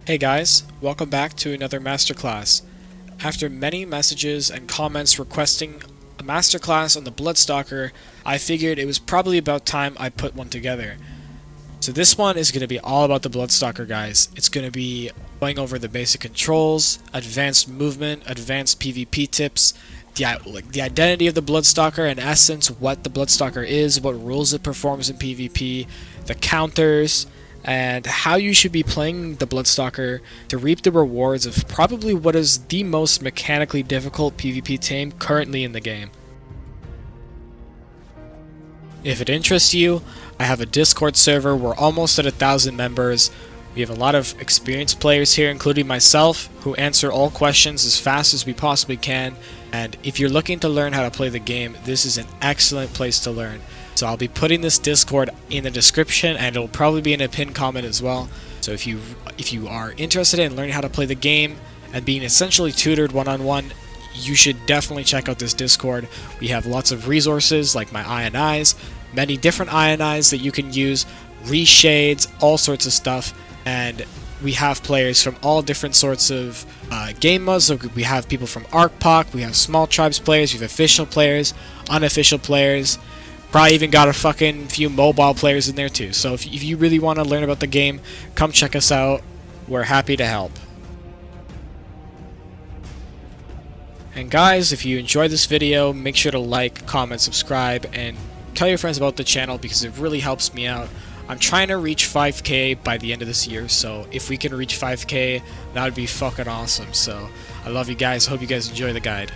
Hey guys, welcome back to another Masterclass. After many messages and comments requesting a Masterclass on the Bloodstalker, I figured it was probably about time I put one together. So this one is going to be all about the Bloodstalker, guys. It's going to be going over the basic controls, advanced movement, advanced PvP tips, the identity of the Bloodstalker, in essence, what the Bloodstalker is, what rules it performs in PvP, the counters, and how you should be playing the Bloodstalker to reap the rewards of probably what is the most mechanically difficult PvP tame currently in the game. If it interests you, I have a Discord server. We're almost at 1,000 members. We have a lot of experienced players here, including myself, who answer all questions as fast as we possibly can. And if you're looking to learn how to play the game, this is an excellent place to learn. So I'll be putting this Discord in the description, and it'll probably be in a pinned comment as well. So if you are interested in learning how to play the game and being essentially tutored one-on-one, you should definitely check out this Discord. We have lots of resources like my INIs, many different INIs that you can use, reshades, all sorts of stuff, and we have players from all different sorts of game modes. So we have people from ARK, we have small tribes players, we have official players, unofficial players, probably even got a fucking few mobile players in there too. So if you really want to learn about the game, come check us out. We're happy to help. And guys, if you enjoyed this video, make sure to like, comment, subscribe, and tell your friends about the channel because it really helps me out. I'm trying to reach 5k by the end of this year, so if we can reach 5k, that would be fucking awesome. So I love you guys, hope you guys enjoy the guide.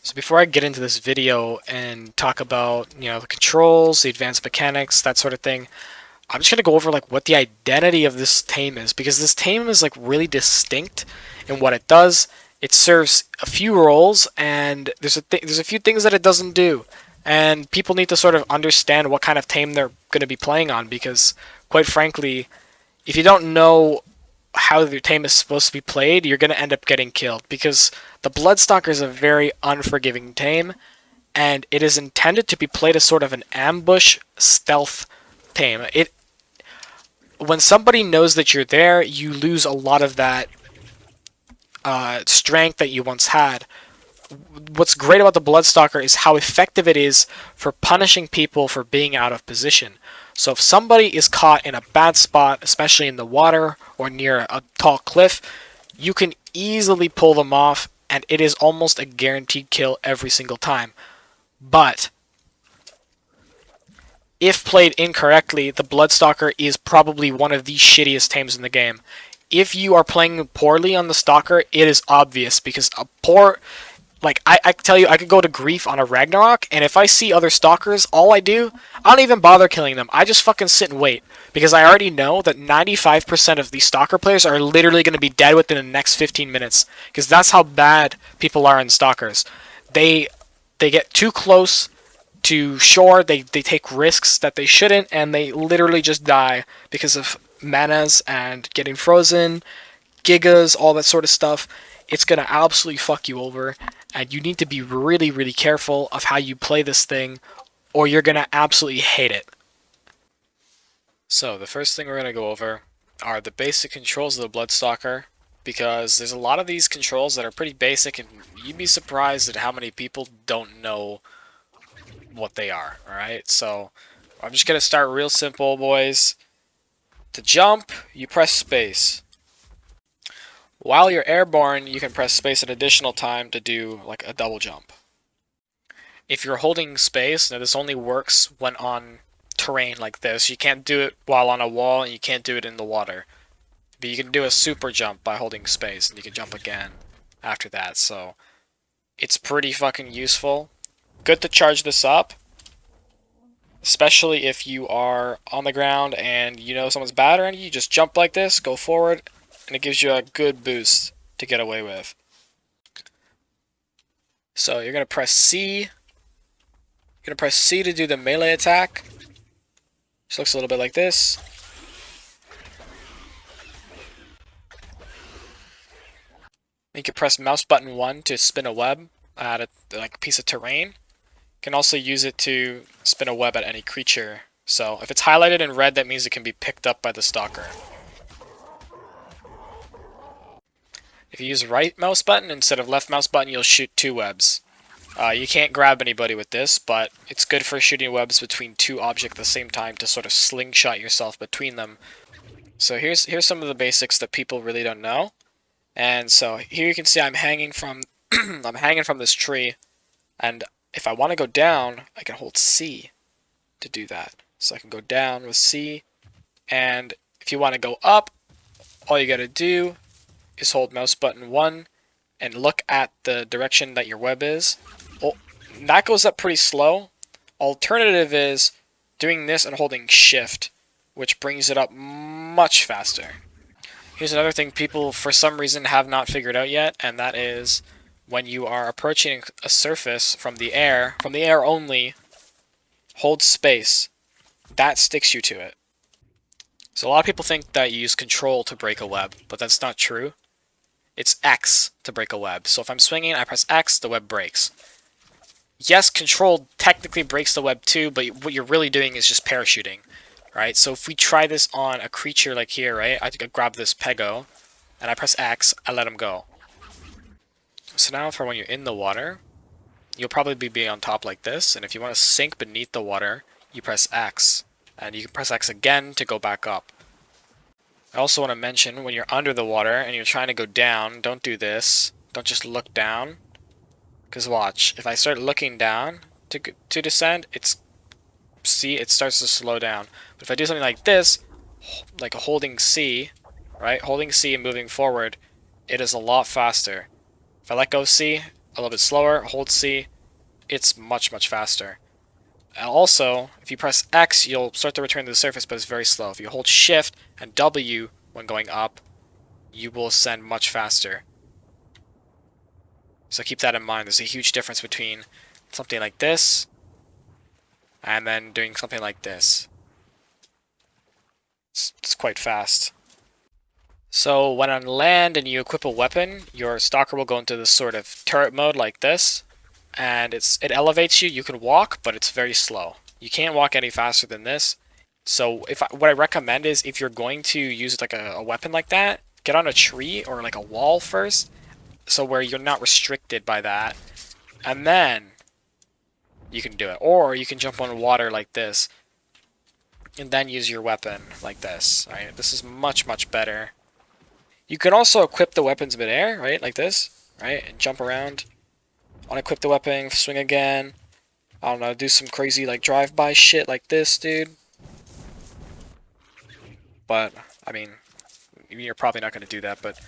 So before I get into this video and talk about, the controls, the advanced mechanics, that sort of thing, I'm just going to go over like what the identity of this tame is, because this tame is like really distinct in what it does. It serves a few roles, and there's a few things that it doesn't do, and people need to sort of understand what kind of tame they're going to be playing on, because quite frankly, if you don't know how your tame is supposed to be played, you're going to end up getting killed, because the Bloodstalker is a very unforgiving tame, and it is intended to be played as sort of an ambush stealth tame. When somebody knows that you're there, you lose a lot of that strength that you once had. What's great about the Bloodstalker is how effective it is for punishing people for being out of position. So if somebody is caught in a bad spot, especially in the water or near a tall cliff, you can easily pull them off, and it is almost a guaranteed kill every single time. But if played incorrectly, the Bloodstalker is probably one of the shittiest tames in the game. If you are playing poorly on the Stalker, it is obvious, because I can tell you, I could go to grief on a Ragnarok, and if I see other Stalkers, I don't even bother killing them. I just fucking sit and wait, because I already know that 95% of these Stalker players are literally going to be dead within the next 15 minutes, because that's how bad people are in Stalkers. They get too close to shore, they take risks that they shouldn't, and they literally just die because of manas and getting frozen, gigas, all that sort of stuff. It's gonna absolutely fuck you over, and you need to be really, really careful of how you play this thing, or you're gonna absolutely hate it. So the first thing we're gonna go over are the basic controls of the Bloodstalker, because there's a lot of these controls that are pretty basic, and you'd be surprised at how many people don't know what they are. Alright, so I'm just gonna start real simple, boys. To jump, you press space. While you're airborne, you can press space an additional time to do like a double jump. If you're holding space, now this only works when on terrain like this. You can't do it while on a wall, and you can't do it in the water. But you can do a super jump by holding space, and you can jump again after that, so it's pretty fucking useful. Good to charge this up, especially if you are on the ground and you know someone's battering you. Just jump like this, go forward, and it gives you a good boost to get away with. So you're going to press C. You're going to press C to do the melee attack. Just looks a little bit like this. You can press mouse button 1 to spin a web at a piece of terrain. You can also use it to spin a web at any creature So if it's highlighted in red, that means it can be picked up by the stalker. If you use right mouse button instead of left mouse button, you'll shoot 2 webs. You can't grab anybody with this, but it's good for shooting webs between 2 objects at the same time to sort of slingshot yourself between them. So here's some of the basics that people really don't know. And so here you can see I'm hanging from I'm hanging from this tree, and if I want to go down, I can hold C to do that. So I can go down with C, and if you want to go up, all you gotta do is hold mouse button 1 and look at the direction that your web is. Well, that goes up pretty slow. Alternative is doing this and holding shift, which brings it up much faster. Here's another thing people for some reason have not figured out yet, and that is when you are approaching a surface from the air only, hold space. That sticks you to it. So a lot of people think that you use control to break a web, but that's not true. It's X to break a web. So if I'm swinging, I press X, the web breaks. Yes, control technically breaks the web too, but what you're really doing is just parachuting, right? So if we try this on a creature like here, right? I grab this pego, and I press X, I let him go. So now for when you're in the water, you'll probably be on top like this, and if you want to sink beneath the water, you press X, and you can press X again to go back up. I also want to mention, when you're under the water and you're trying to go down, don't do this. Don't just look down. Because watch, if I start looking down to descend, it starts to slow down. But if I do something like this, like holding C, right? Holding C and moving forward, it is a lot faster. If I let go C, a little bit slower, hold C, it's much, much faster. And also, if you press X, you'll start to return to the surface, but it's very slow. If you hold Shift and W when going up, you will ascend much faster. So keep that in mind. There's a huge difference between something like this and then doing something like this. It's quite fast. So when on land and you equip a weapon, your stalker will go into this sort of turret mode like this. And it elevates you. You can walk, but it's very slow. You can't walk any faster than this. So what I recommend is if you're going to use like a weapon like that, get on a tree or like a wall first, so where you're not restricted by that, and then you can do it. Or you can jump on water like this, and then use your weapon like this. Right? This is much, much better. You can also equip the weapons midair, right, like this, right, and jump around. Unequip the weapon, swing again. I don't know, do some crazy like drive-by shit like this, dude. But, I mean, you're probably not going to do that, but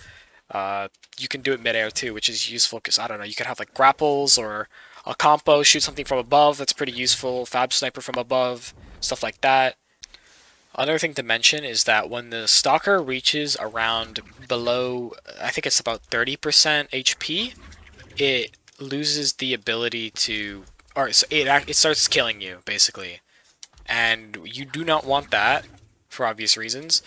you can do it midair too, which is useful because, I don't know, you could have like grapples or a compo, shoot something from above, that's pretty useful, fab sniper from above, stuff like that. Another thing to mention is that when the stalker reaches around below, I think it's about 30% HP, it loses the ability to, or it starts killing you, basically. And you do not want that, for obvious reasons.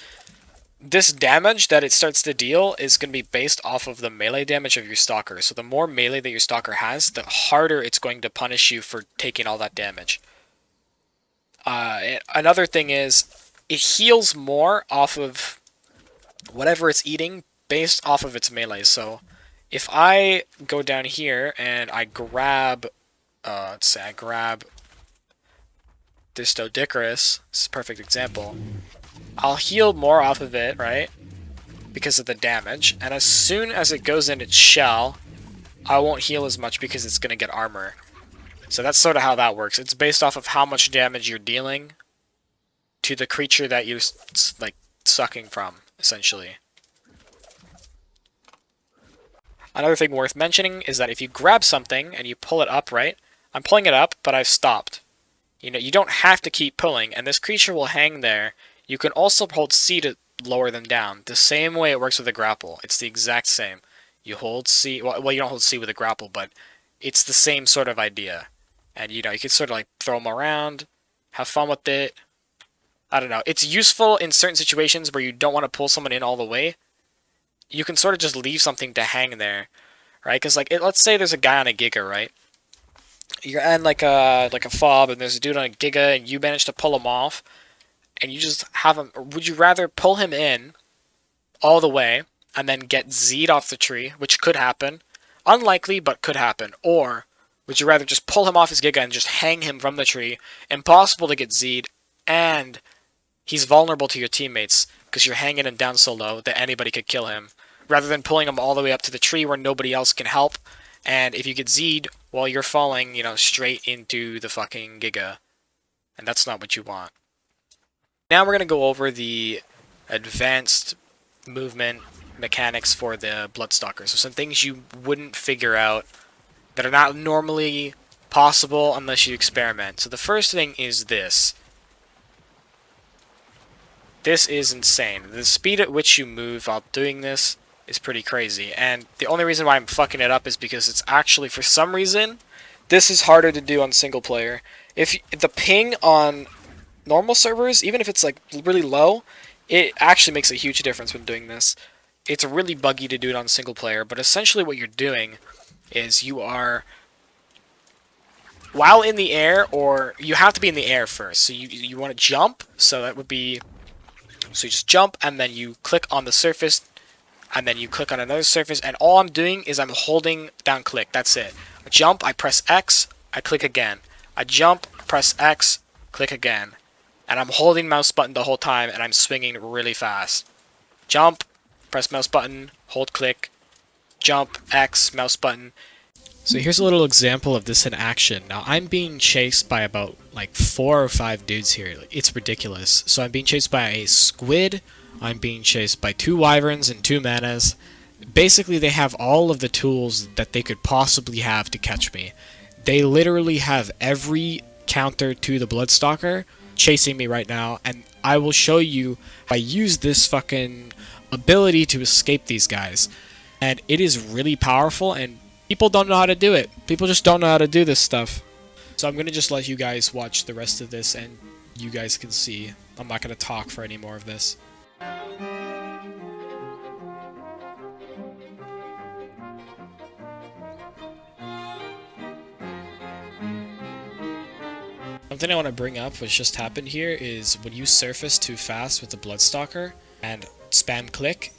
This damage that it starts to deal is going to be based off of the melee damage of your stalker. So the more melee that your stalker has, the harder it's going to punish you for taking all that damage. Another thing is, it heals more off of whatever it's eating based off of its melee. So if I go down here and I grab, let's say I grab this Dodicarus, this is a perfect example, I'll heal more off of it, right? Because of the damage. And as soon as it goes in its shell, I won't heal as much because it's going to get armor. So that's sort of how that works. It's based off of how much damage you're dealing to the creature that you're like sucking from, essentially. Another thing worth mentioning is that if you grab something and you pull it up, right? I'm pulling it up, but I've stopped. You know, you don't have to keep pulling, and this creature will hang there. You can also hold C to lower them down. The same way it works with a grapple. It's the exact same. You hold C, well, you don't hold C with a grapple, but it's the same sort of idea. And, you know, you can sort of like throw them around, have fun with it. I don't know. It's useful in certain situations where you don't want to pull someone in all the way. You can sort of just leave something to hang there, right? Because, like, let's say there's a guy on a Giga, right? you're in like a fob, and there's a dude on a Giga, and you manage to pull him off, and you just have him. Would you rather pull him in all the way and then get Z'd off the tree, which could happen, unlikely but could happen, or would you rather just pull him off his Giga and just hang him from the tree, impossible to get Z'd, and he's vulnerable to your teammates because you're hanging him down so low that anybody could kill him, rather than pulling him all the way up to the tree where nobody else can help, and if you get Z'd while you're falling, straight into the fucking Giga, and that's not what you want. Now we're going to go over the advanced movement mechanics for the Bloodstalker. So some things you wouldn't figure out that are not normally possible unless you experiment. So the first thing is this. This is insane. The speed at which you move while doing this is pretty crazy. And the only reason why I'm fucking it up is because it's actually, for some reason, this is harder to do on single player. If the ping on normal servers, even if it's like really low, it actually makes a huge difference when doing this. It's really buggy to do it on single player, but essentially what you're doing is you are, while in the air, or you have to be in the air first. So you want to jump, so that would be, so you just jump, and then you click on the surface, and then you click on another surface, and all I'm doing is I'm holding down click. That's it. I jump, I press X, I click again. I jump, press X, click again. And I'm holding mouse button the whole time, and I'm swinging really fast. Jump, press mouse button, hold click, jump, X, mouse button. So here's a little example of this in action. Now I'm being chased by about like 4 or 5 dudes here. It's ridiculous. So I'm being chased by a squid, I'm being chased by 2 wyverns and 2 manas. Basically they have all of the tools that they could possibly have to catch me. They literally have every counter to the Bloodstalker chasing me right now, and I will show you I use this fucking ability to escape these guys, and it is really powerful, and people don't know how to do it. People just don't know how to do this stuff. So I'm gonna just let you guys watch the rest of this, and you guys can see. I'm not gonna talk for any more of this. Something I want to bring up, which just happened here, is when you surface too fast with the Bloodstalker and spam click,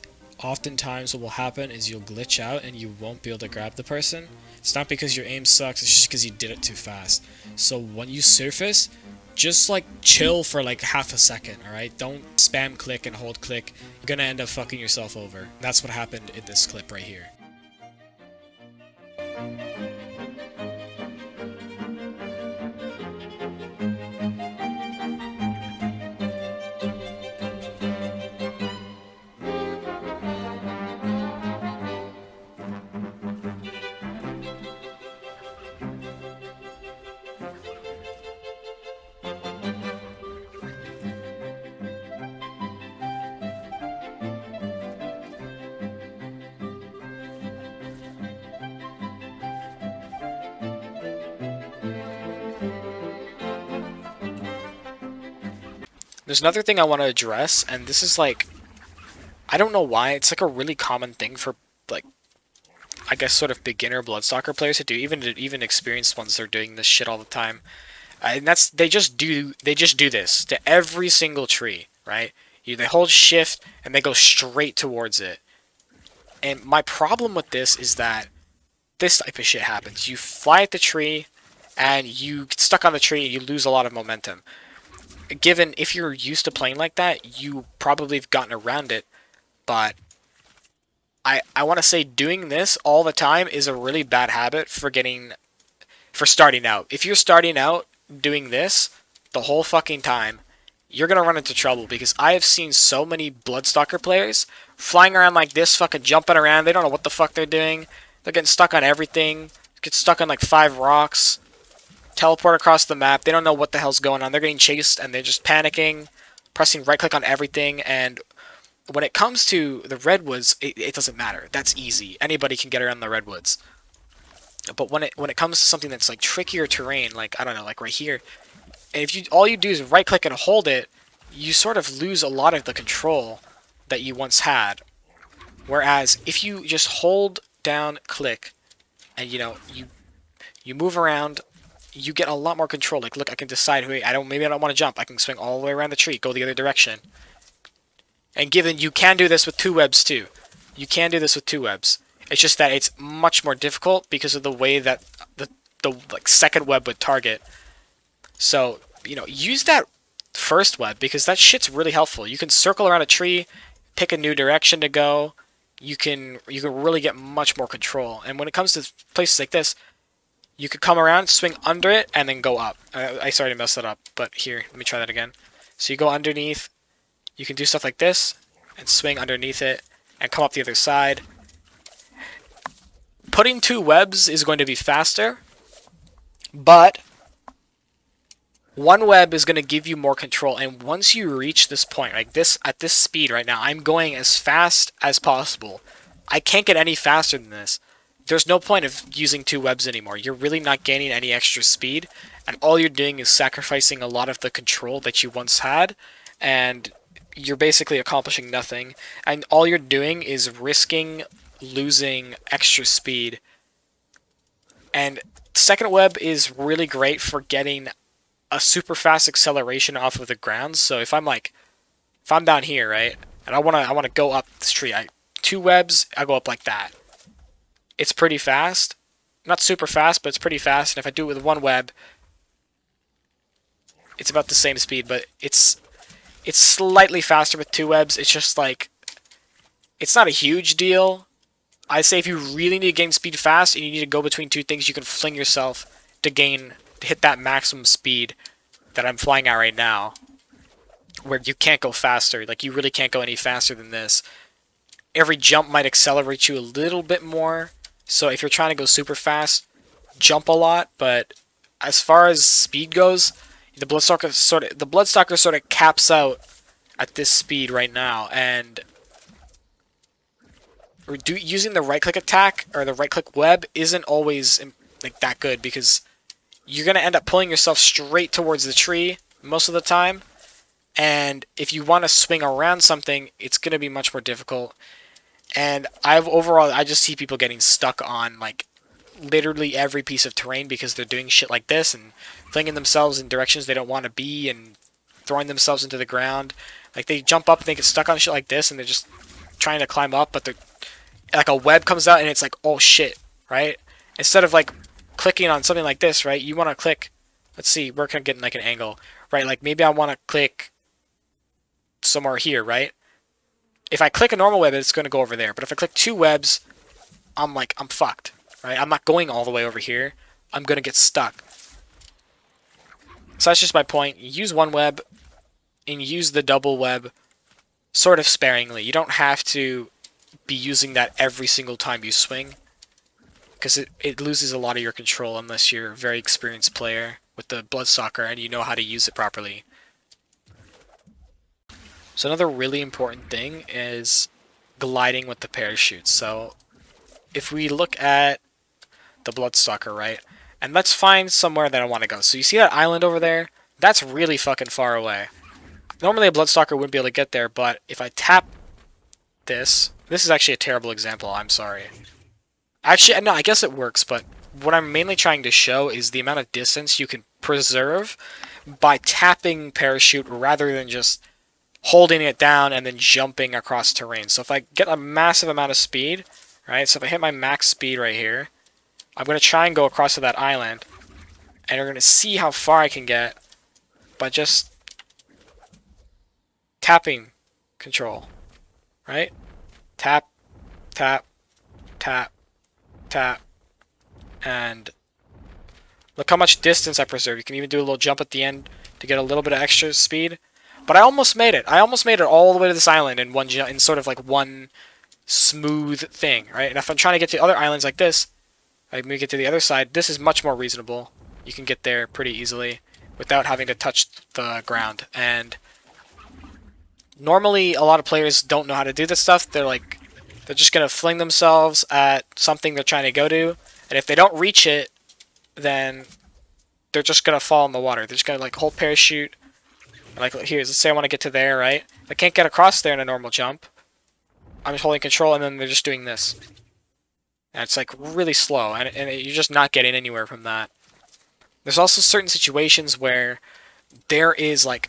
oftentimes what will happen is you'll glitch out and you won't be able to grab the person. It's not because your aim sucks, it's just because you did it too fast. So when you surface, just like chill for like half a second, alright? Don't spam click and hold click. You're gonna end up fucking yourself over. That's what happened in this clip right here. There's another thing I want to address, and this is like, I don't know why, it's like a really common thing for, like, I guess sort of beginner Bloodstalker players to do, even experienced ones are doing this shit all the time. And that's, they just do this to every single tree, right? They hold shift, and they go straight towards it. And my problem with this is that this type of shit happens. You fly at the tree, and you get stuck on the tree, and you lose a lot of momentum. Given, if you're used to playing like that, you probably have gotten around it, but I want to say doing this all the time is a really bad habit for starting out. If you're starting out doing this the whole fucking time, you're going to run into trouble, because I have seen so many Bloodstalker players flying around like this, fucking jumping around, they don't know what the fuck they're doing, they're getting stuck on everything, get stuck on like 5 rocks, teleport across the map, they don't know what the hell's going on, they're getting chased and they're just panicking, pressing right click on everything, and when it comes to the redwoods, it doesn't matter. That's easy. Anybody can get around the redwoods. But when it comes to something that's like trickier terrain, like I don't know, like right here, if all you do is right click and hold it, you sort of lose a lot of the control that you once had. Whereas if you just hold down click and you move around you get a lot more control. Like, look, I can decide, maybe I don't want to jump. I can swing all the way around the tree, go the other direction. And given you can do this with 2 webs too. You can do this with 2 webs. It's just that it's much more difficult because of the way that the like second web would target. So, use that first web because that shit's really helpful. You can circle around a tree, pick a new direction to go. You can really get much more control. And when it comes to places like this, you could come around, swing under it, and then go up. I started to mess that up, but here, let me try that again. So you go underneath, you can do stuff like this, and swing underneath it, and come up the other side. Putting 2 webs is going to be faster, but 1 web is going to give you more control, and once you reach this point, like this, at this speed right now, I'm going as fast as possible. I can't get any faster than this. There's no point of using 2 webs anymore. You're really not gaining any extra speed, and all you're doing is sacrificing a lot of the control that you once had, and you're basically accomplishing nothing. And all you're doing is risking losing extra speed. And second web is really great for getting a super fast acceleration off of the ground. So if I'm down here, right, and I wanna go up this tree, 2 webs, I go up like that. It's pretty fast. Not super fast, but it's pretty fast. And if I do it with 1 web, it's about the same speed, but it's slightly faster with 2 webs. It's just like, it's not a huge deal. I say if you really need to gain speed fast and you need to go between 2 things, you can fling yourself to hit that maximum speed that I'm flying at right now, where you can't go faster. Like, you really can't go any faster than this. Every jump might accelerate you a little bit more. So if you're trying to go super fast, jump a lot. But as far as speed goes, the Bloodstalker sort of caps out at this speed right now, and using the right-click attack or the right-click web isn't always like that good because you're gonna end up pulling yourself straight towards the tree most of the time, and if you want to swing around something, it's gonna be much more difficult. And I just see people getting stuck on like literally every piece of terrain because they're doing shit like this and flinging themselves in directions they don't want to be and throwing themselves into the ground. Like, they jump up and they get stuck on shit like this and they're just trying to climb up, but they're like, a web comes out and it's like, oh shit, right? Instead of like clicking on something like this, right? You want to click, let's see, we're kind of getting like an angle, right? Like, maybe I want to click somewhere here, right? If I click a normal web, it's going to go over there. But if I click 2 webs, I'm fucked, right? I'm not going all the way over here. I'm going to get stuck. So that's just my point. You use 1 web and use the double web sort of sparingly. You don't have to be using that every single time you swing, because it loses a lot of your control unless you're a very experienced player with the Bloodstalker and you know how to use it properly. So another really important thing is gliding with the parachute. So if we look at the Bloodstalker, right, and let's find somewhere that I want to go. So you see that island over there? That's really fucking far away. Normally a Bloodstalker wouldn't be able to get there, but if I tap this is actually a terrible example, I'm sorry. Actually, no, I guess it works, but what I'm mainly trying to show is the amount of distance you can preserve by tapping parachute rather than just holding it down and then jumping across terrain. So if I get a massive amount of speed, right, so if I hit my max speed right here, I'm going to try and go across to that island, and you're going to see how far I can get by just tapping control, right? Tap, tap, tap, tap, and look how much distance I preserve. You can even do a little jump at the end to get a little bit of extra speed. But I almost made it. I almost made it all the way to this island in sort of like one smooth thing, right? And if I'm trying to get to other islands like this, I make it to the other side. This is much more reasonable. You can get there pretty easily without having to touch the ground. And normally, a lot of players don't know how to do this stuff. They're just gonna fling themselves at something they're trying to go to, and if they don't reach it, then they're just gonna fall in the water. They're just gonna like hold parachute. Like, here, let's say I want to get to there, right? I can't get across there in a normal jump. I'm just holding control, and then they're just doing this. And it's like really slow, and you're just not getting anywhere from that. There's also certain situations where there is like,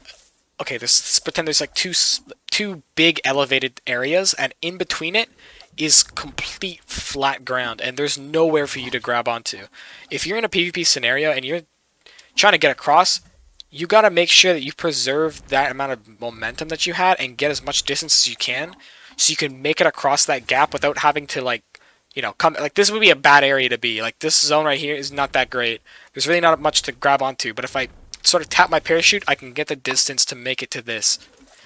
okay, let's pretend there's like two big elevated areas, and in between it is complete flat ground, and there's nowhere for you to grab onto. If you're in a PvP scenario and you're trying to get across, you gotta make sure that you preserve that amount of momentum that you had and get as much distance as you can, so you can make it across that gap without having to like, come like this would be a bad area to be. Like this zone right here is not that great. There's really not much to grab onto, but if I sort of tap my parachute, I can get the distance to make it to this,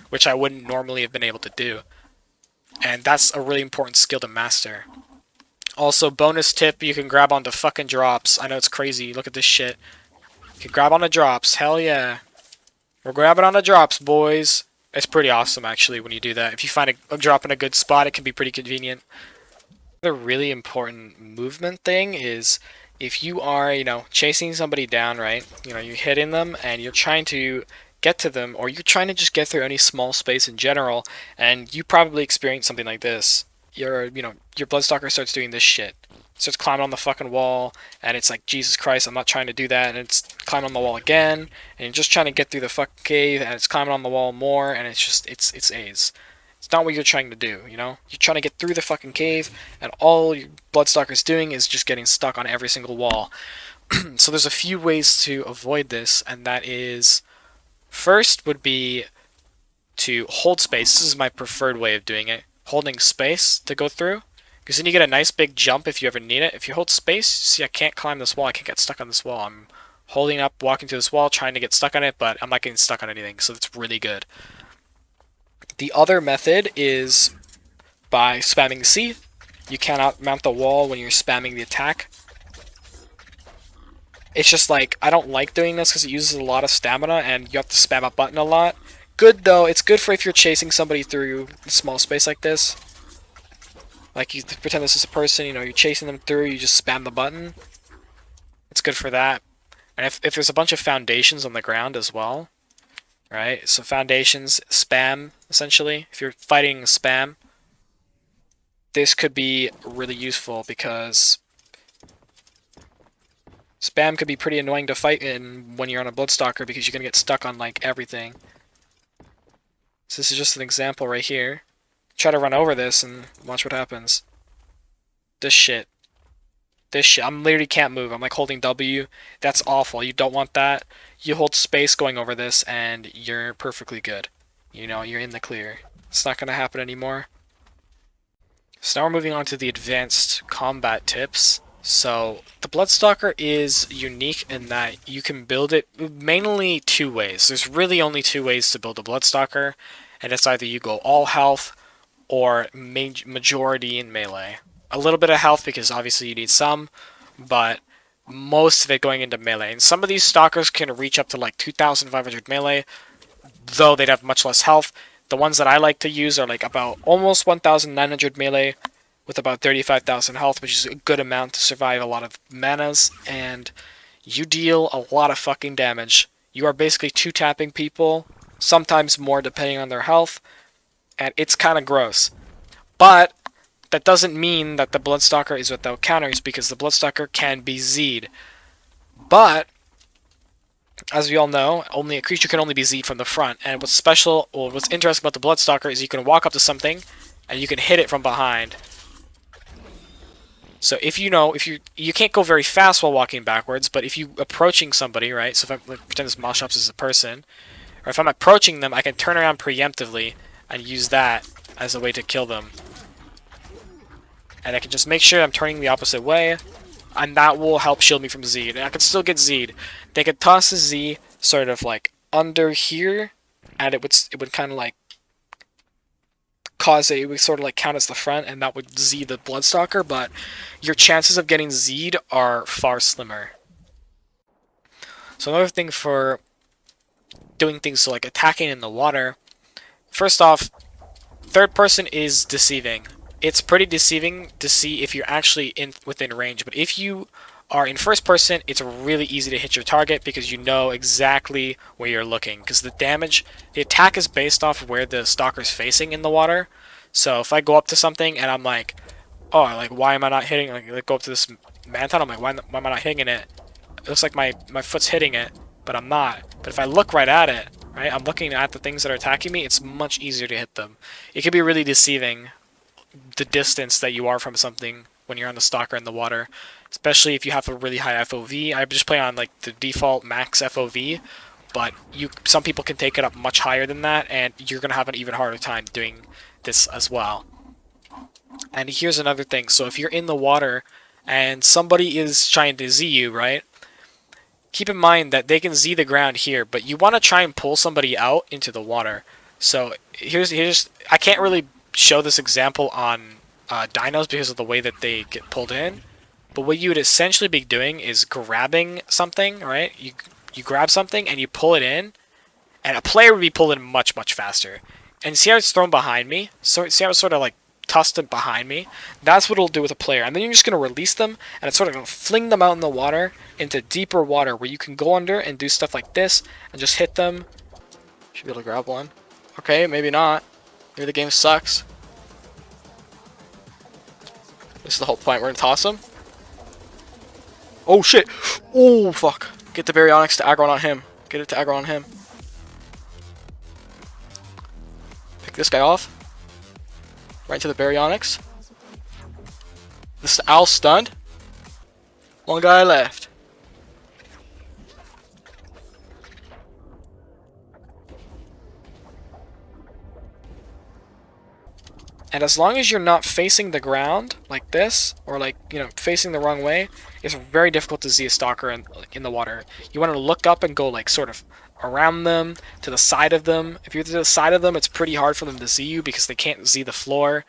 which I wouldn't normally have been able to do. And that's a really important skill to master. Also, bonus tip, you can grab onto fucking drops. I know it's crazy. Look at this shit. You can grab onto drops. Hell yeah. We're grabbing onto drops, boys. It's pretty awesome, actually, when you do that. If you find a drop in a good spot, it can be pretty convenient. The really important movement thing is if you are, chasing somebody down, right? You're hitting them and you're trying to get to them, or you're trying to just get through any small space in general, and you probably experience something like this. Your Bloodstalker starts doing this shit. Starts climbing on the fucking wall, and it's like, Jesus Christ, I'm not trying to do that, and it's climbing on the wall again, and you're just trying to get through the fucking cave, and it's climbing on the wall more, and it's A's. It's not what you're trying to do, You're trying to get through the fucking cave, and all your Bloodstalker's doing is just getting stuck on every single wall. So there's a few ways to avoid this, and that is, first would be to hold space. This is my preferred way of doing it. Holding space to go through, because then you get a nice big jump if you ever need it. If you hold space, see, I can't climb this wall, I can't get stuck on this wall. I'm holding up, walking to this wall, trying to get stuck on it, but I'm not getting stuck on anything, so that's really good. The other method is by spamming C. You cannot mount the wall when you're spamming the attack. It's just like, I don't like doing this because it uses a lot of stamina and you have to spam a button a lot. Good though, it's good for if you're chasing somebody through a small space like this. Like you pretend this is a person, you're chasing them through, you just spam the button. It's good for that. And if there's a bunch of foundations on the ground as well, right? So foundations, spam, essentially. If you're fighting spam, this could be really useful because spam could be pretty annoying to fight in when you're on a Bloodstalker because you're going to get stuck on like everything. So this is just an example right here. Try to run over this and watch what happens. This shit. I literally can't move. I'm like holding W. That's awful. You don't want that. You hold space going over this and you're perfectly good. You're in the clear. It's not going to happen anymore. So now we're moving on to the advanced combat tips. So the Bloodstalker is unique in that you can build it mainly two ways. There's really only two ways to build a Bloodstalker, and it's either you go all health or majority in melee. A little bit of health because obviously you need some, but most of it going into melee. And some of these stalkers can reach up to like 2,500 melee, though they'd have much less health. The ones that I like to use are like about almost 1,900 melee with about 35,000 health, which is a good amount to survive a lot of manas, and you deal a lot of fucking damage. You are basically two-tapping people, sometimes more depending on their health, and it's kind of gross. But that doesn't mean that the Bloodstalker is without counters, because the Bloodstalker can be Z'd. But as we all know, only a creature can only be Z'd from the front, and what's interesting about the Bloodstalker is you can walk up to something, and you can hit it from behind. So if you can't go very fast while walking backwards, but if you approaching somebody, right? So if I pretend this Moshops is a person, or if I'm approaching them, I can turn around preemptively and use that as a way to kill them. And I can just make sure I'm turning the opposite way, and that will help shield me from Z. And I can still get Z'd. They could toss a Z sort of like under here, and it would kind of like it would sort of like count as the front, and that would Z the Bloodstalker, but your chances of getting Z'd are far slimmer. So another thing for doing things like attacking in the water, first off, third person is deceiving. It's pretty deceiving to see if you're actually within range, but if you are in first person, it's really easy to hit your target because you know exactly where you're looking. Because the attack is based off of where the stalker's facing in the water. So if I go up to something and I'm like, oh, like why am I not hitting? Like go up to this manton, I'm like, why am I not hitting it? it looks like my foot's hitting it, but I'm not. But if I look right at it, right, I'm looking at the things that are attacking me, it's much easier to hit them. It can be really deceiving, the distance that you are from something when you're on the stalker in the water, especially if you have a really high FOV. I just play on like the default max FOV, but some people can take it up much higher than that, and you're gonna have an even harder time doing this as well. And here's another thing. So if you're in the water and somebody is trying to Z you, right? Keep in mind that they can Z the ground here, but you want to try and pull somebody out into the water. So here's I can't really show this example on dinos because of the way that they get pulled in. But what you would essentially be doing is grabbing something, right? You grab something and you pull it in, and a player would be pulled in much faster. And see how it's thrown behind me? So see how it's sort of like tossed it behind me? That's what it'll do with a player. And then you're just going to release them, and it's sort of going to fling them out in the water into deeper water where you can go under and do stuff like this and just hit them. Should be able to grab one. Okay, maybe not. Maybe the game sucks. This is the whole point. We're going to toss them. Oh shit! Oh fuck! Get the Baryonyx to aggro on him. Get it to aggro on him. Pick this guy off. Right to the Baryonyx. This owl stunned. One guy left. And as long as you're not facing the ground like this, or like, you know, facing the wrong way, it's very difficult to see a stalker in the water. You want to look up and go like sort of around them, to the side of them. If you're to the side of them, it's pretty hard for them to see you because they can't see the floor,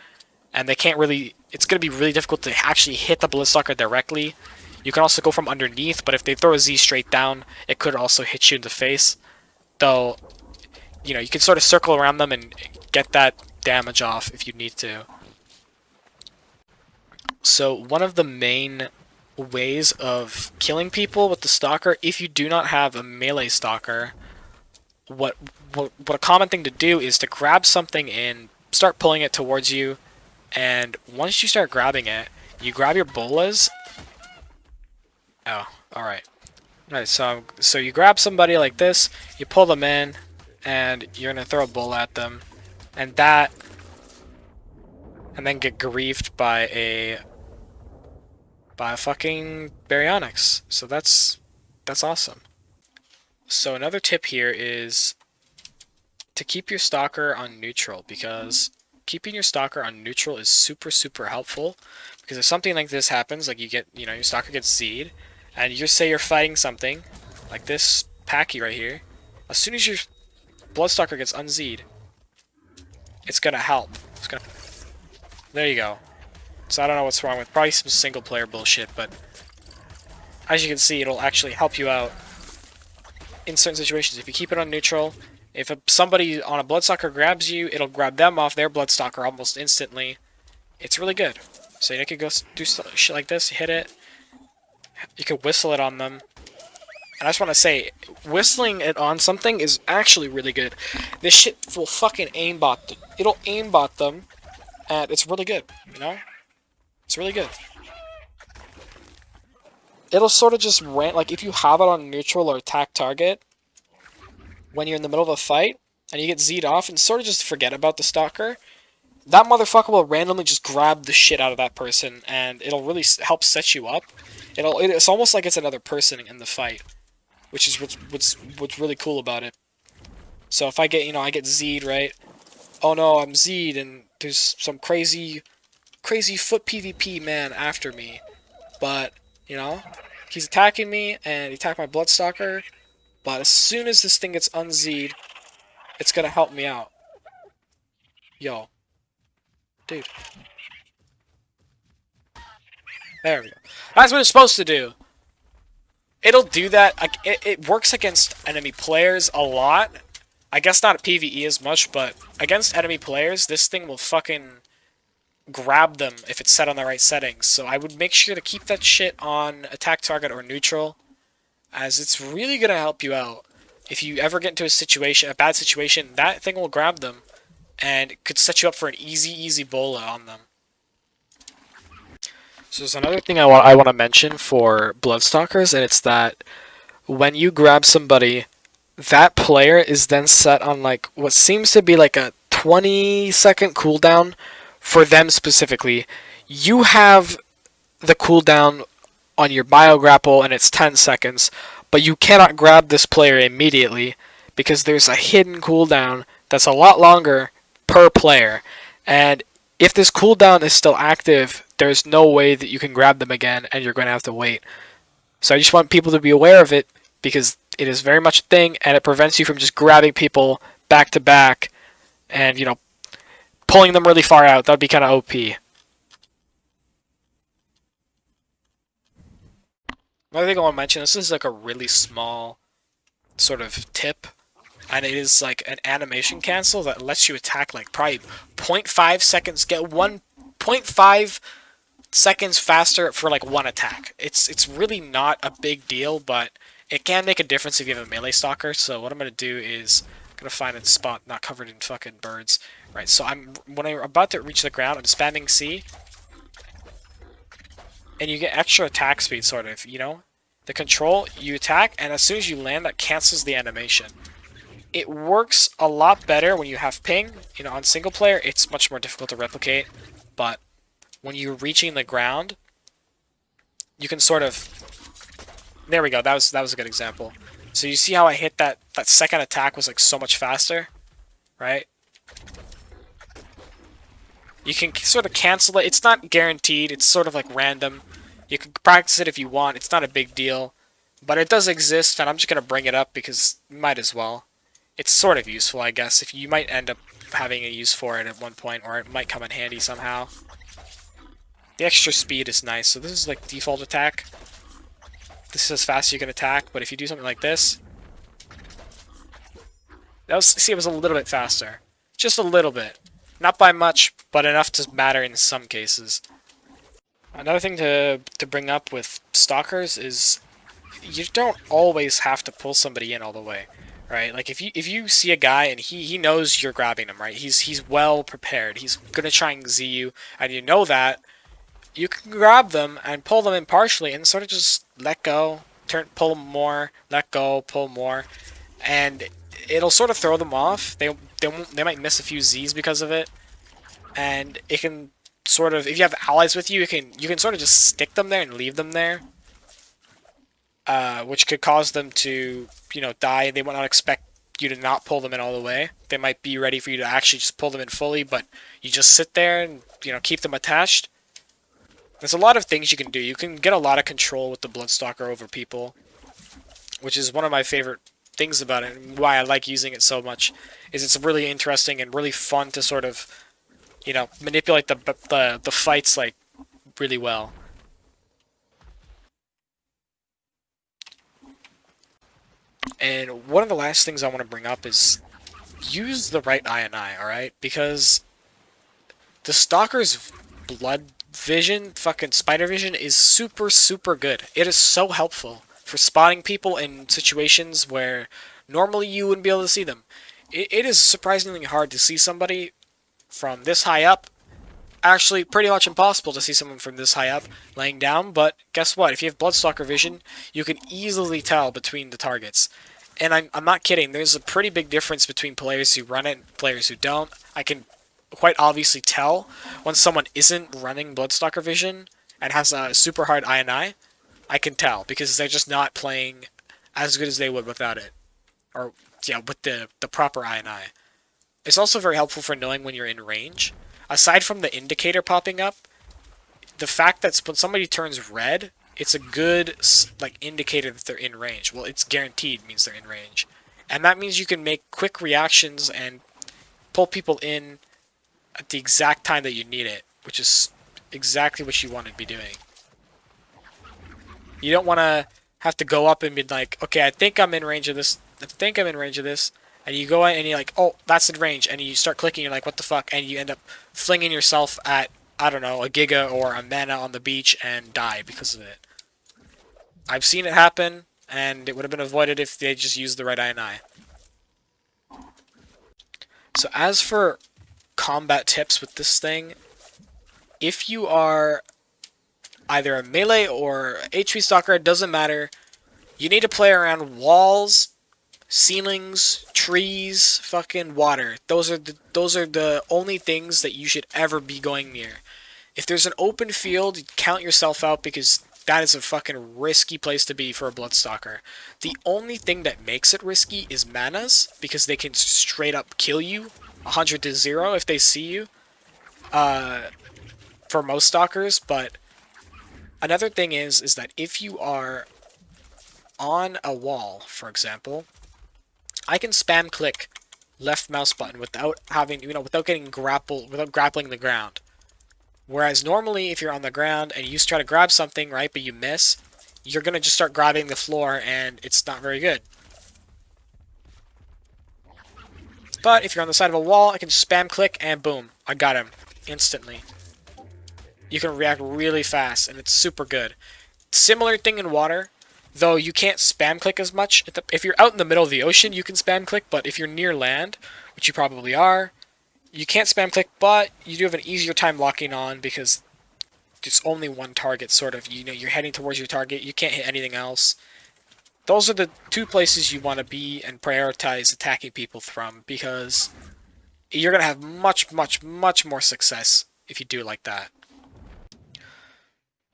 and they can't really, it's going to be really difficult to actually hit the Bloodstalker directly. You can also go from underneath, but if they throw a Z straight down, it could also hit you in the face. Though, you know, you can sort of circle around them and get that damage off if you need to. So one of the main ways of killing people with the stalker, if you do not have a melee stalker, what a common thing to do is to grab something and start pulling it towards you, and once you start grabbing it, you grab your bolas. Oh, alright. Alright, so you grab somebody like this, you pull them in, and you're gonna throw a bola at them. And then get griefed by a fucking Baryonyx. So that's awesome. So another tip here is to keep your stalker on neutral, because keeping your stalker on neutral is super helpful. Because if something like this happens, like your stalker gets Z'd, and you say you're fighting something like this Packy right here, as soon as your Bloodstalker gets unZ'd, it's gonna help. There you go. So I don't know what's wrong with probably some single player bullshit, but as you can see, it'll actually help you out in certain situations. If you keep it on neutral, if somebody on a Bloodstalker grabs you, it'll grab them off their Bloodstalker almost instantly. It's really good. So you can go do shit like this, hit it. You can whistle it on them. And I just want to say, whistling it on something is actually really good. This shit will fucking aimbot. It'll aimbot them, and it's really good, you know? It's really good. It'll sort of just rant, like if you have it on neutral or attack target, when you're in the middle of a fight, and you get Z'd off, and sort of just forget about the stalker, that motherfucker will randomly just grab the shit out of that person, and it'll really help set you up. It's almost like it's another person in the fight, which is what's really cool about it. So if I get, I get Z'd, right? Oh no, I'm Z'd, and there's some crazy foot PvP man after me. But, he's attacking me, and he attacked my Bloodstalker. But as soon as this thing gets unZ'd, it's gonna help me out. Yo. Dude. There we go. That's what it's supposed to do. It'll do that. It works against enemy players a lot. I guess not at PvE as much, but against enemy players, this thing will fucking grab them if it's set on the right settings. So I would make sure to keep that shit on attack target or neutral, as it's really gonna help you out. If you ever get into a bad situation, that thing will grab them, and it could set you up for an easy bola on them. So there's another thing I want to mention for Bloodstalkers, and it's that when you grab somebody, that player is then set on like what seems to be like a 20-second cooldown for them specifically. You have the cooldown on your bio grapple and it's 10 seconds, but you cannot grab this player immediately because there's a hidden cooldown that's a lot longer per player. And if this cooldown is still active, there's no way that you can grab them again and you're going to have to wait. So I just want people to be aware of it because it is very much a thing and it prevents you from just grabbing people back to back and, pulling them really far out. That would be kind of OP. Another thing I want to mention, this is like a really small sort of tip, and it is like an animation cancel that lets you attack like probably 0.5 seconds, get 1.5 seconds faster for like one attack. It's really not a big deal, but it can make a difference if you have a melee stalker. So what I'm gonna do is I'm gonna find a spot not covered in fucking birds. Right, so when I'm about to reach the ground, I'm spamming C, and you get extra attack speed, sort of, The control, you attack, and as soon as you land, that cancels the animation. It works a lot better when you have ping. On single player, it's much more difficult to replicate, but when you're reaching the ground, you can sort of... There we go, that was a good example. So you see how I hit that second attack was like so much faster, right? You can sort of cancel it. It's not guaranteed. It's sort of like random. You can practice it if you want. It's not a big deal. But it does exist, and I'm just going to bring it up because you might as well. It's sort of useful, I guess. If you might end up having a use for it at one point, or it might come in handy somehow. The extra speed is nice. So this is like default attack. This is as fast as you can attack, but if you do something like this... See, it was a little bit faster. Just a little bit. Not by much, but enough to matter in some cases. Another thing to bring up with stalkers is you don't always have to pull somebody in all the way, right? Like if you see a guy and he knows you're grabbing him, right? He's well prepared. He's gonna try and Z you, and you know that. You can grab them and pull them in partially and sort of just let go, pull them more, let go, pull more, and it'll sort of throw them off. They might miss a few Z's because of it, and it can sort of, if you have allies with you, you can sort of just stick them there and leave them there, which could cause them to die. They might not expect you to not pull them in all the way. They might be ready for you to actually just pull them in fully, but you just sit there and keep them attached. There's a lot of things you can do. You can get a lot of control with the Bloodstalker over people, which is one of my favorite things about it, and why I like using it so much, is it's really interesting and really fun to sort of, manipulate the fights like really well. And one of the last things I want to bring up is use the right INI, alright? Because the Stalker's blood vision, fucking spider vision, is super, super good. It is so helpful for spotting people in situations where normally you wouldn't be able to see them. It is surprisingly hard to see somebody from this high up. Actually, pretty much impossible to see someone from this high up laying down, but guess what? If you have Bloodstalker vision, you can easily tell between the targets. And I'm not kidding, there's a pretty big difference between players who run it and players who don't. I can quite obviously tell when someone isn't running Bloodstalker vision and has a super hard INI. I can tell, because they're just not playing as good as they would without it. Or, yeah, with the proper INI. It's also very helpful for knowing when you're in range. Aside from the indicator popping up, the fact that when somebody turns red, it's a good indicator that they're in range. Well, it's guaranteed means they're in range. And that means you can make quick reactions and pull people in at the exact time that you need it, which is exactly what you want to be doing. You don't want to have to go up and be like, okay, I think I'm in range of this. And you go in and you're like, oh, that's in range. And you start clicking, you're like, what the fuck? And you end up flinging yourself at, I don't know, a Giga or a Mana on the beach and die because of it. I've seen it happen, and it would have been avoided if they just used the right INI. So as for combat tips with this thing, if you are either a melee or HP stalker, it doesn't matter. You need to play around walls, ceilings, trees, fucking water. Those are the only things that you should ever be going near. If there's an open field, count yourself out because that is a fucking risky place to be for a Bloodstalker. The only thing that makes it risky is manas, because they can straight up kill you 100 to 0 if they see you, for most stalkers. But another thing is that if you are on a wall, for example, I can spam click left mouse button without having, without getting without grappling the ground. Whereas normally, if you're on the ground and you try to grab something, right, but you miss, you're going to just start grabbing the floor, and it's not very good. But if you're on the side of a wall, I can spam click, and boom, I got him instantly. You can react really fast, and it's super good. Similar thing in water, though you can't spam click as much. If you're out in the middle of the ocean, you can spam click, but if you're near land, which you probably are, you can't spam click, but you do have an easier time locking on because there's only one target, sort of. You're heading towards your target. You can't hit anything else. Those are the two places you want to be and prioritize attacking people from, because you're going to have much, much, much more success if you do it like that.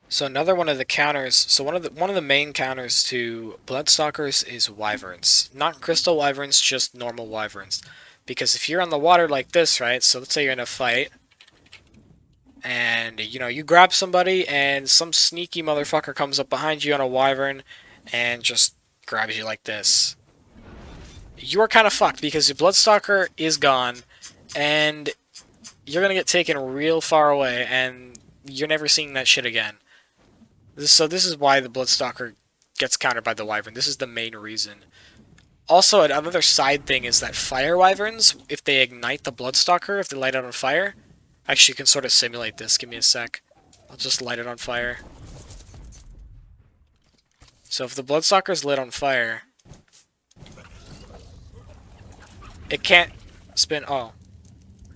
So another one of the counters, so one of the main counters to Bloodstalkers is wyverns. Not crystal wyverns, just normal wyverns. Because if you're on the water like this, right, so let's say you're in a fight, and, you grab somebody, and some sneaky motherfucker comes up behind you on a wyvern, and just grabs you like this. You are kind of fucked, because your Bloodstalker is gone, and you're gonna get taken real far away, and you're never seeing that shit again. So this is why the Bloodstalker gets countered by the wyvern. This is the main reason. Also, another side thing is that fire wyverns, if they ignite the Bloodstalker, if they light it on fire... Actually, you can sort of simulate this. Give me a sec. I'll just light it on fire. So if the Bloodstalker is lit on fire... It can't spin... Oh.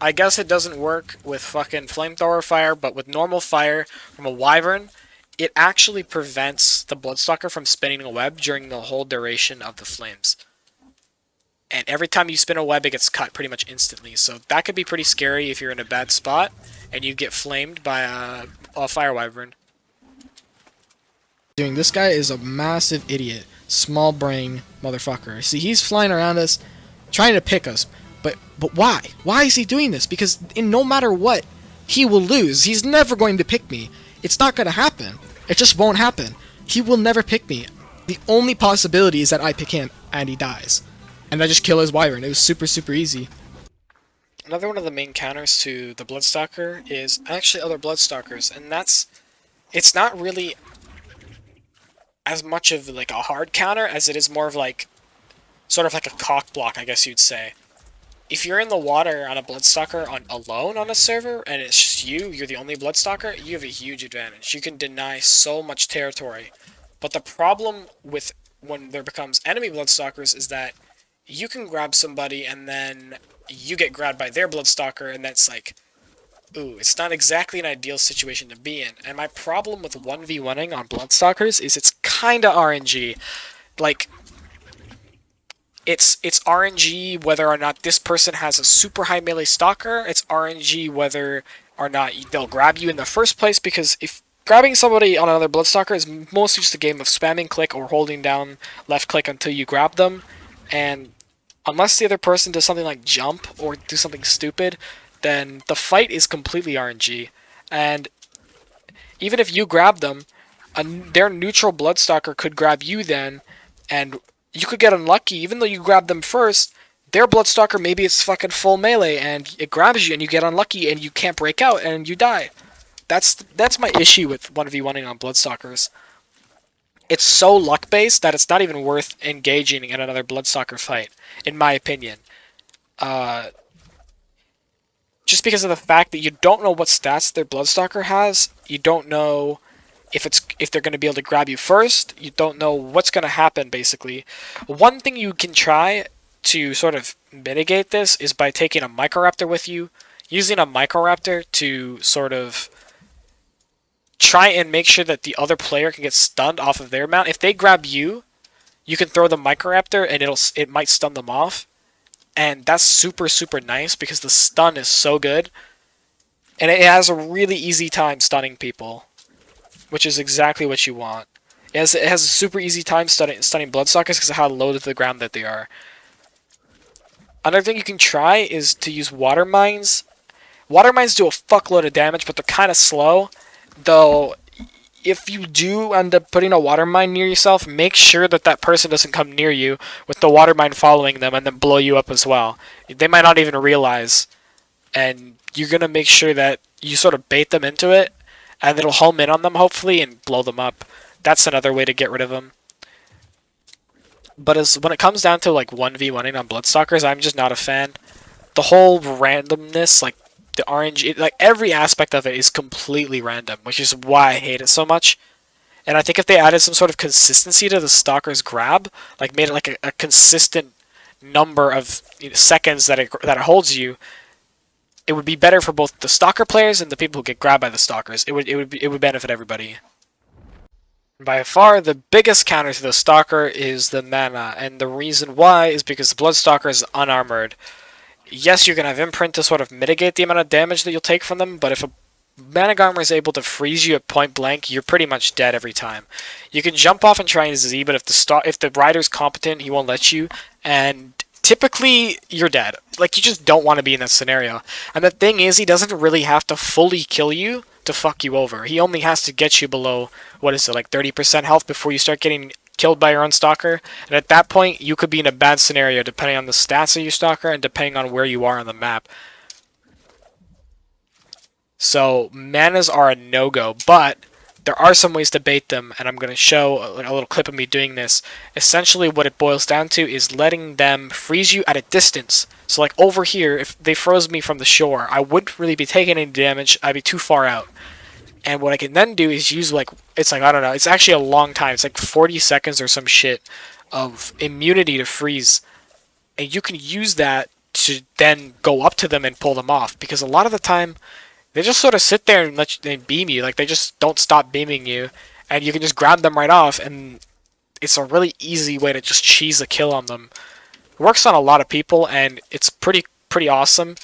I guess it doesn't work with fucking flamethrower fire, but with normal fire from a wyvern, it actually prevents the Bloodstalker from spinning a web during the whole duration of the flames. And every time you spin a web, it gets cut pretty much instantly. So that could be pretty scary if you're in a bad spot and you get flamed by a fire wyvern. This guy is a massive idiot. Small brain motherfucker. See, he's flying around us, trying to pick us. But why? Why is he doing this? Because no matter what, he will lose. He's never going to pick me. It's not going to happen. It just won't happen. He will never pick me. The only possibility is that I pick him and he dies. And I just kill his wyvern. It was super, super easy. Another one of the main counters to the Bloodstalker is actually other Bloodstalkers, and it's not really as much of like a hard counter as it is more of like, sort of like a cock block, I guess you'd say. If you're in the water on a Bloodstalker alone on a server, and it's just you're the only Bloodstalker, you have a huge advantage. You can deny so much territory. But the problem with when there becomes enemy Bloodstalkers is that you can grab somebody and then you get grabbed by their Bloodstalker, and that's like, ooh, it's not exactly an ideal situation to be in. And my problem with 1v1ing on Bloodstalkers is it's kinda RNG. Like, it's RNG whether or not this person has a super high melee stalker. It's RNG whether or not they'll grab you in the first place, because if grabbing somebody on another Bloodstalker is mostly just a game of spamming click or holding down left click until you grab them, and unless the other person does something like jump or do something stupid, then the fight is completely RNG. And even if you grab them, their neutral Bloodstalker could grab you then, and you could get unlucky. Even though you grab them first, their Bloodstalker, maybe it's fucking full melee, and it grabs you, and you get unlucky, and you can't break out, and you die. That's my issue with 1v1ing on Bloodstalkers. It's so luck-based that it's not even worth engaging in another Bloodstalker fight, in my opinion. Just because of the fact that you don't know what stats their Bloodstalker has, you don't know if they're going to be able to grab you first, you don't know what's going to happen, basically. One thing you can try to sort of mitigate this is by taking a Microraptor with you, using a Microraptor to sort of try and make sure that the other player can get stunned off of their mount. If they grab you, you can throw the Microraptor and it might stun them off. And that's super, super nice because the stun is so good. And it has a really easy time stunning people, which is exactly what you want. It has a super easy time stunning Bloodstalkers because of how low to the ground that they are. Another thing you can try is to use water mines. Water mines do a fuckload of damage, but they're kind of slow. Though, if you do end up putting a water mine near yourself, make sure that that person doesn't come near you with the water mine following them and then blow you up as well. They might not even realize. And you're going to make sure that you sort of bait them into it, and it'll home in on them, hopefully, and blow them up. That's another way to get rid of them. But when it comes down to like 1v1ing on Bloodstalkers, I'm just not a fan. The whole randomness, like the RNG, like every aspect of it is completely random, which is why I hate it so much. And I think if they added some sort of consistency to the Stalker's grab, like made it like a consistent number of seconds that it holds you, it would be better for both the Stalker players and the people who get grabbed by the Stalkers. It would benefit everybody. By far, the biggest counter to the Stalker is the mana, and the reason why is because the Bloodstalker is unarmored. Yes, you can have Imprint to sort of mitigate the amount of damage that you'll take from them, but if a Mana Armor is able to freeze you at point blank, you're pretty much dead every time. You can jump off and try and Z, but if the rider's competent, he won't let you, and typically you're dead. Like, you just don't want to be in that scenario. And the thing is, he doesn't really have to fully kill you to fuck you over. He only has to get you below, what is it, like 30% health before you start getting killed by your own Stalker. And at that point, you could be in a bad scenario depending on the stats of your Stalker and depending on where you are on the map. So, manas are a no-go, but there are some ways to bait them, and I'm going to show a little clip of me doing this. Essentially, what it boils down to is letting them freeze you at a distance. So, like, over here, if they froze me from the shore, I wouldn't really be taking any damage. I'd be too far out. And what I can then do is use, like, it's like, I don't know, it's actually a long time. It's like 40 seconds or some shit of immunity to freeze. And you can use that to then go up to them and pull them off. Because a lot of the time, they just sort of sit there and let you beam you. Like, they just don't stop beaming you. And you can just grab them right off, and it's a really easy way to just cheese a kill on them. It works on a lot of people, and it's pretty awesome.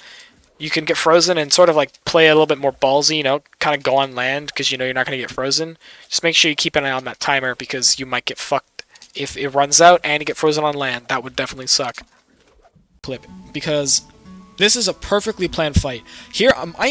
You can get frozen and sort of like play a little bit more ballsy, kind of go on land because you're not going to get frozen. Just make sure you keep an eye on that timer because you might get fucked if it runs out and you get frozen on land. That would definitely suck. Clip, because this is a perfectly planned fight. Here, I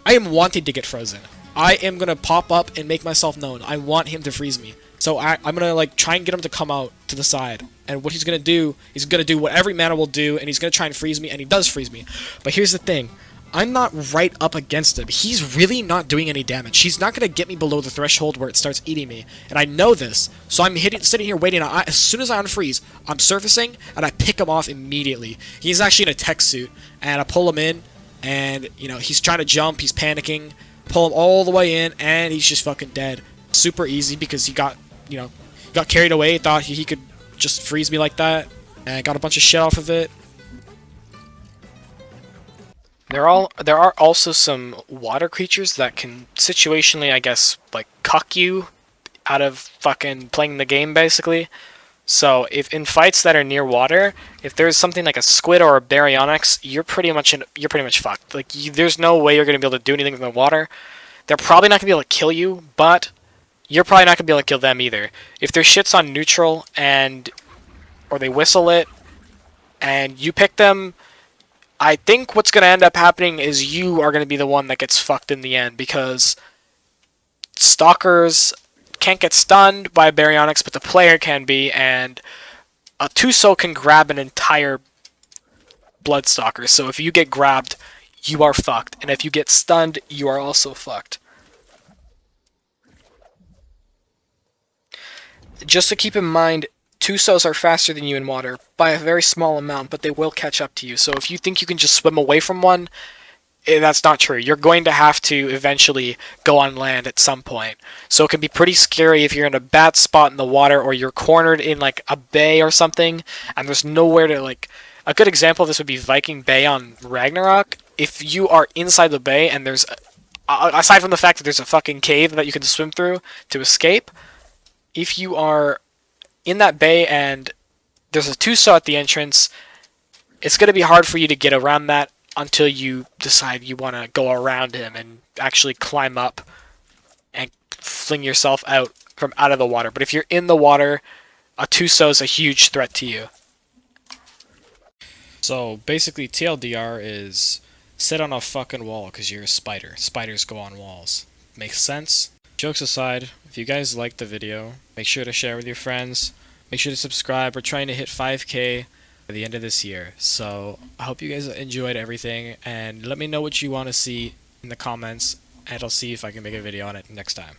am wanting to get frozen. I am going to pop up and make myself known. I want him to freeze me. So I'm going to like try and get him to come out to the side. And what he's going to do, he's going to do what every mana will do, and he's going to try and freeze me, and he does freeze me. But here's the thing. I'm not right up against him. He's really not doing any damage. He's not going to get me below the threshold where it starts eating me. And I know this. So I'm sitting here waiting. As soon as I unfreeze, I'm surfacing, and I pick him off immediately. He's actually in a tech suit, and I pull him in, and, he's trying to jump, he's panicking, pull him all the way in, and he's just fucking dead. Super easy because he got carried away, thought he could just freeze me like that, and got a bunch of shit off of it. There are also some water creatures that can situationally, I guess, like, cuck you out of fucking playing the game, basically. So, if in fights that are near water, if there's something like a squid or a baryonyx, you're pretty much fucked. Like, there's no way you're going to be able to do anything in the water. They're probably not going to be able to kill you, but you're probably not going to be able to kill them either. If their shit's on neutral, or they whistle it, and you pick them, I think what's going to end up happening is you are going to be the one that gets fucked in the end, because Stalkers can't get stunned by a baryonyx, but the player can be, and a Tuso can grab an entire Bloodstalker. So if you get grabbed, you are fucked, and if you get stunned, you are also fucked. Just to keep in mind, Tusos are faster than you in water by a very small amount, but they will catch up to you. So if you think you can just swim away from one, that's not true. You're going to have to eventually go on land at some point. So it can be pretty scary if you're in a bad spot in the water, or you're cornered in like a bay or something, and there's nowhere to like... A good example of this would be Viking Bay on Ragnarok. If you are inside the bay and there's aside from the fact that there's a fucking cave that you can swim through to escape, if you are in that bay and there's a Tuso at the entrance, it's going to be hard for you to get around that until you decide you want to go around him and actually climb up and fling yourself out from out of the water. But if you're in the water, a Tuso is a huge threat to you. So basically TLDR is sit on a fucking wall because you're a spider. Spiders go on walls. Makes sense? Jokes aside, if you guys liked the video, make sure to share with your friends. Make sure to subscribe. We're trying to hit 5K by the end of this year. So I hope you guys enjoyed everything, and let me know what you want to see in the comments, and I'll see if I can make a video on it next time.